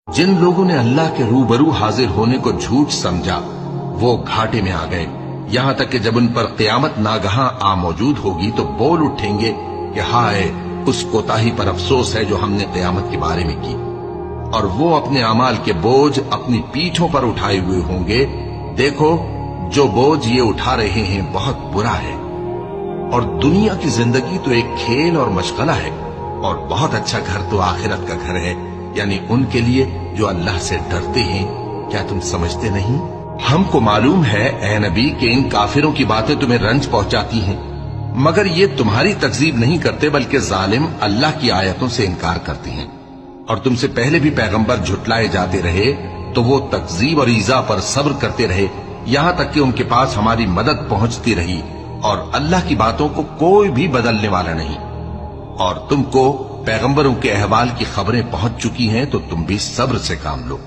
जिन लोगों ने अल्लाह के रूबरू हाजिर होने को झूठ समझा वो घाटे में आ गए, यहां तक कि जब उन पर क़यामत नागहां आ मौजूद होगी तो बोल उठेंगे कि हाय उस कोताही पर अफसोस है जो हमने क़यामत के बारे में की। और वो अपने अमाल के बोझ अपनी पीठों पर उठाए हुए होंगे। देखो जो बोझ ये उठा रहे हैं बहुत बुरा है। और दुनिया की जिंदगी तो एक खेल और मशगला है, और बहुत अच्छा घर तो आखिरत का घर है, यानी उनके लिए जो अल्लाह से डरते हैं। क्या तुम समझते नहीं? हमको मालूम है ए नबी कि इन काफिरों की बातें तुम्हें रंज पहुंचाती हैं, मगर ये तुम्हारी तकजीब नहीं करते बल्कि जालिम अल्लाह की आयतों से इनकार करते हैं। और तुमसे पहले भी पैगंबर झुटलाए जाते रहे तो वो तकजीब और ईजा पर सब्र करते रहे, यहां तक कि उनके पास हमारी मदद पहुंचती रही, और अल्लाह की बातों को कोई भी बदलने वाला नहीं। और तुमको पैगंबरों के अहवाल की खबरें पहुंच चुकी हैं तो तुम भी सब्र से काम लो।